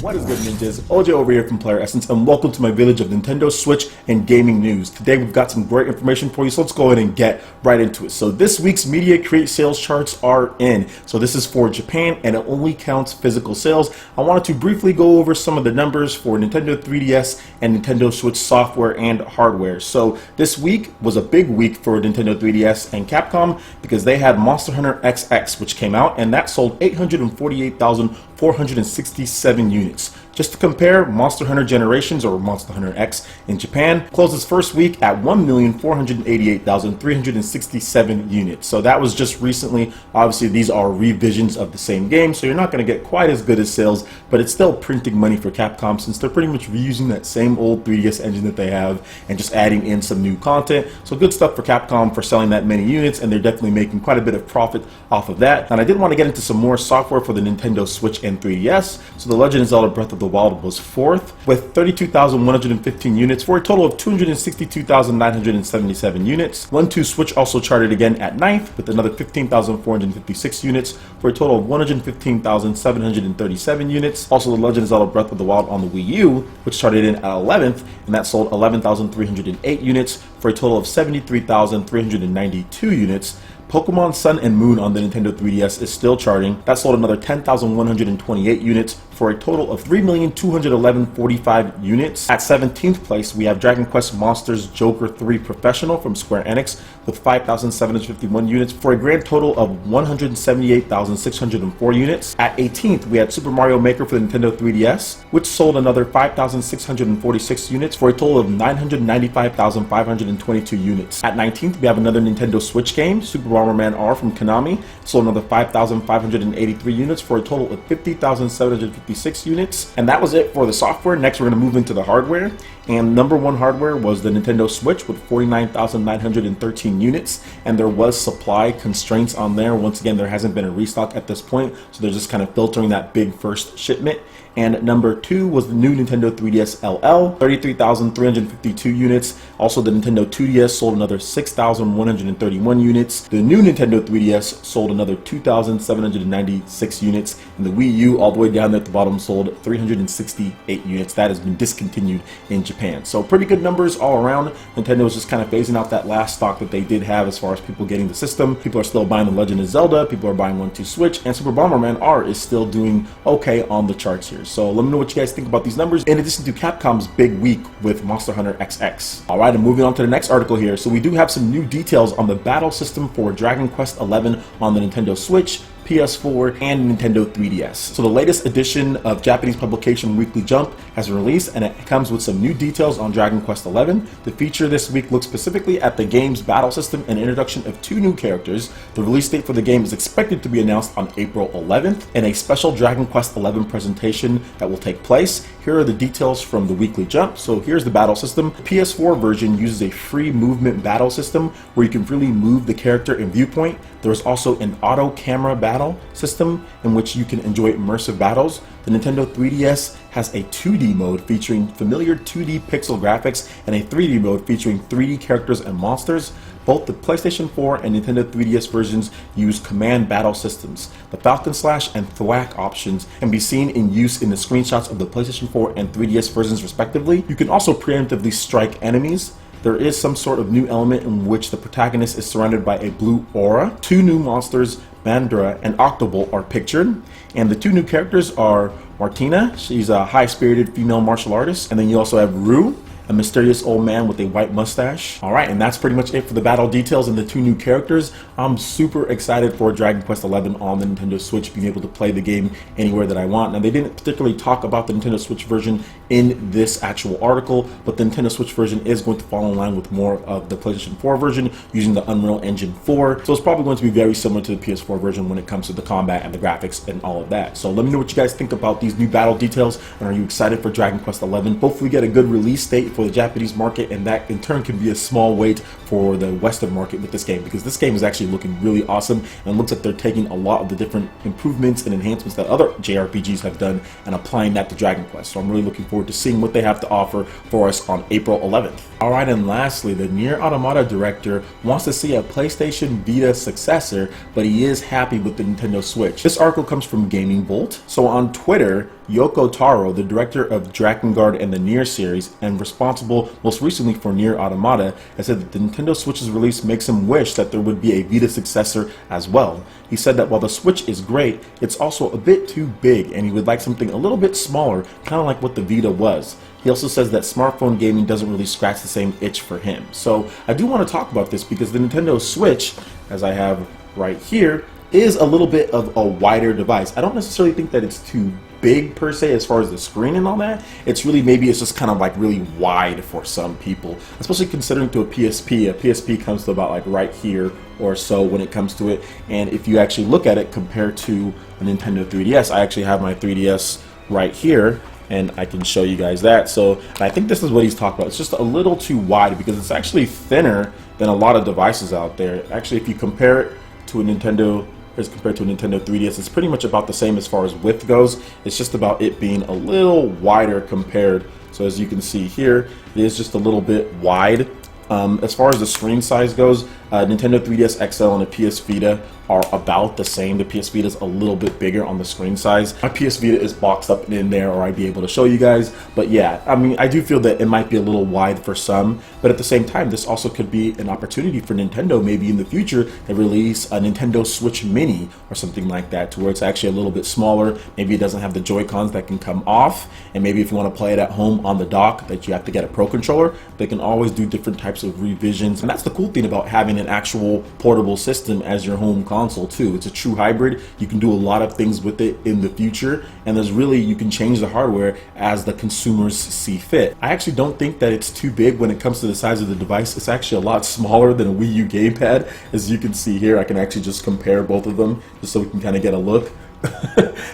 What is good, ninjas? OJ over here from PlayerEssence, and welcome to my village of Nintendo Switch and gaming news. Today we've got some great information for you, so let's go ahead and get right into it. So this week's Media Create sales charts are in. So this is for Japan, and it only counts physical sales. I wanted to briefly go over some of the numbers for Nintendo 3DS and Nintendo Switch software and hardware. So this week was a big week for Nintendo 3DS and Capcom because they had Monster Hunter XX, which came out, and that sold 848,467 units. Just to compare, Monster Hunter Generations, or Monster Hunter X in Japan, closed its first week at 1,488,367 units. So that was just recently. Obviously, these are revisions of the same game, so you're not going to get quite as good as sales, but it's still printing money for Capcom since they're pretty much reusing that same old 3DS engine that they have and just adding in some new content. So good stuff for Capcom for selling that many units, and they're definitely making quite a bit of profit off of that. And I did want to get into some more software for the Nintendo Switch and 3DS. So the Legend of Zelda Breath of the Wild was fourth with 32,115 units for a total of 262,977 units. 1-2 Switch also charted again at ninth with another 15,456 units for a total of 115,737 units. Also, the Legend of Zelda Breath of the Wild on the Wii U, which charted in at 11th, and that sold 11,308 units for a total of 73,392 units. Pokemon Sun and Moon on the Nintendo 3DS is still charting. That sold another 10,128 units for a total of 3,211,045 units. At 17th place, we have Dragon Quest Monsters Joker 3 Professional from Square Enix with 5,751 units for a grand total of 178,604 units. At 18th, we had Super Mario Maker for the Nintendo 3DS, which sold another 5,646 units for a total of 995,522 units. At 19th, we have another Nintendo Switch game, Super Bomberman R from Konami, sold another 5,583 units for a total of 50,756 units. And that was it for the software. Next, we're going to move into the hardware. And number one hardware was the Nintendo Switch with 49,913 units, and there was supply constraints on there. Once again, there hasn't been a restock at this point, so they're just kind of filtering that big first shipment. And number two was the new Nintendo 3DS LL, 33,352 units. Also, the Nintendo 2DS sold another 6,131 units. The new Nintendo 3DS sold another 2,796 units. And the Wii U, all the way down there at the bottom, sold 368 units. That has been discontinued in Japan. So pretty good numbers all around. Nintendo is just kind of phasing out that last stock that they did have as far as people getting the system. People are still buying The Legend of Zelda. People are buying 1-2 Switch. And Super Bomberman R is still doing okay on the charts here. So let me know what you guys think about these numbers, in addition to Capcom's big week with Monster Hunter XX. Alright, and moving on to the next article here. So we do have some new details on the battle system for Dragon Quest XI on the Nintendo Switch, PS4, and Nintendo 3DS. So the latest edition of Japanese publication Weekly Jump has been released, and it comes with some new details on Dragon Quest XI. The feature this week looks specifically at the game's battle system and introduction of 2 new characters. The release date for the game is expected to be announced on April 11th in a special Dragon Quest XI presentation that will take place. Here are the details from the Weekly Jump. So here's the battle system. The PS4 version uses a free movement battle system where you can freely move the character in viewpoint. There's also an auto camera battle system in which you can enjoy immersive battles. The Nintendo 3DS has a 2D mode featuring familiar 2D pixel graphics and a 3D mode featuring 3D characters and monsters. Both the PlayStation 4 and Nintendo 3DS versions use command battle systems. The Falcon Slash and Thwack options can be seen in use in the screenshots of the PlayStation 4 and 3DS versions respectively. You can also preemptively strike enemies. There is some sort of new element in which the protagonist is surrounded by a blue aura. 2 new monsters, Mandra and Octobolt, are pictured, and the 2 new characters are Martina, she's a high-spirited female martial artist, and then you also have Rue, a mysterious old man with a white mustache. Alright, and that's pretty much it for the battle details and the 2 new characters. I'm super excited for Dragon Quest XI on the Nintendo Switch, being able to play the game anywhere that I want. Now, they didn't particularly talk about the Nintendo Switch version in this actual article, but the Nintendo Switch version is going to fall in line with more of the PlayStation 4 version using the Unreal Engine 4. So it's probably going to be very similar to the PS4 version when it comes to the combat and the graphics and all of that. So let me know what you guys think about these new battle details, and are you excited for Dragon Quest XI? Hopefully we get a good release date for the Japanese market, and that in turn can be a small weight for the Western market with this game, because this game is actually looking really awesome, and it looks like they're taking a lot of the different improvements and enhancements that other JRPGs have done and applying that to Dragon Quest. So I'm really looking forward to seeing what they have to offer for us on April 11th. Alright, and lastly, the NieR Automata director wants to see a PlayStation Vita successor, but he is happy with the Nintendo Switch. This article comes from Gaming Bolt. So on Twitter, Yoko Taro, the director of Drakengard and the NieR series, and responsible most recently for NieR Automata, has said that the Nintendo Switch's release makes him wish that there would be a Vita successor as well. He said that while the Switch is great, it's also a bit too big, and he would like something a little bit smaller, kind of like what the Vita was. He also says that smartphone gaming doesn't really scratch the same itch for him. So I do want to talk about this because the Nintendo Switch, as I have right here, is a little bit of a wider device. I don't necessarily think that it's too big per se as far as the screen and all that. It's really, maybe it's just kind of like really wide for some people, especially considering to a PSP. A PSP comes to about like right here or so when it comes to it. And if you actually look at it compared to a Nintendo 3DS, I actually have my 3DS right here, and I can show you guys that. So I think this is what he's talking about. It's just a little too wide because it's actually thinner than a lot of devices out there. Actually, if you compare it to a Nintendo, as compared to a Nintendo 3DS, it's pretty much about the same as far as width goes. It's just about it being a little wider compared. So as you can see here, it is just a little bit wide. As far as the screen size goes, Nintendo 3DS XL and a PS Vita are about the same. The PS Vita is a little bit bigger on the screen size. My PS Vita is boxed up in there, or I'd be able to show you guys. But yeah, I mean, I do feel that it might be a little wide for some, but at the same time, this also could be an opportunity for Nintendo maybe in the future to release a Nintendo Switch Mini or something like that, to where it's actually a little bit smaller. Maybe it doesn't have the Joy-Cons that can come off, and maybe if you want to play it at home on the dock that you have to get a Pro Controller, they can always do different types of revisions. And that's the cool thing about having an actual portable system as your home console too. It's a true hybrid. You can do a lot of things with it in the future, and there's really, you can change the hardware as the consumers see fit. I actually don't think that it's too big when it comes to the size of the device. It's actually a lot smaller than a Wii U gamepad. As you can see here, I can actually just compare both of them just so we can kind of get a look.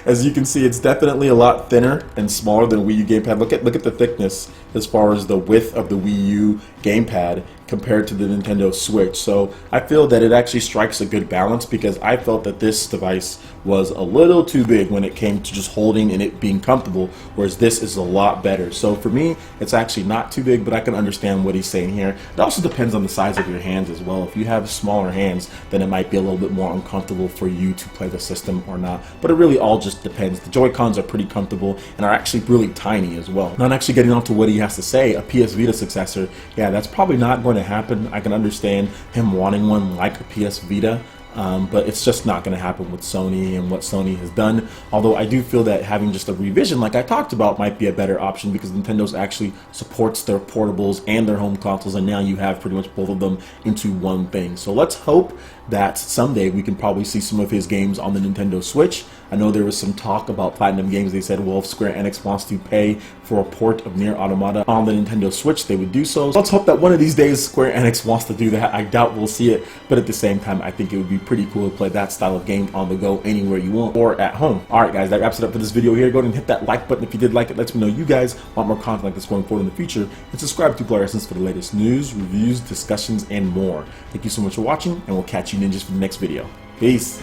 As you can see, it's definitely a lot thinner and smaller than a Wii U gamepad. Look at the thickness as far as the width of the Wii U gamepad compared to the Nintendo Switch. So I feel that it actually strikes a good balance, because I felt that this device was a little too big when it came to just holding and it being comfortable, whereas this is a lot better. So for me, it's actually not too big, but I can understand what he's saying here. It also depends on the size of your hands as well. If you have smaller hands, then it might be a little bit more uncomfortable for you to play the system or not. But it really all just depends. The Joy-Cons are pretty comfortable and are actually really tiny as well. Now, actually getting on to what he has to say, a PS Vita successor, yeah, that's probably not going to happen. I can understand him wanting one like a PS Vita, but it's just not going to happen with Sony and what Sony has done. Although I do feel that having just a revision like I talked about might be a better option, because Nintendo's actually supports their portables and their home consoles, and now you have pretty much both of them into one thing. So let's hope that someday we can probably see some of his games on the Nintendo Switch. I know there was some talk about Platinum Games. They said, well, if Square Enix wants to pay for a port of NieR Automata on the Nintendo Switch, they would do so. Let's hope that one of these days Square Enix wants to do that. I doubt we'll see it, but at the same time, I think it would be pretty cool to play that style of game on the go anywhere you want or at home. Alright guys, that wraps it up for this video here. Go ahead and hit that like button if you did like it. Lets me know you guys want more content like this going forward in the future, and subscribe to PlayerEssence for the latest news, reviews, discussions, and more. Thank you so much for watching, and we'll catch you ninjas for the next video. Peace!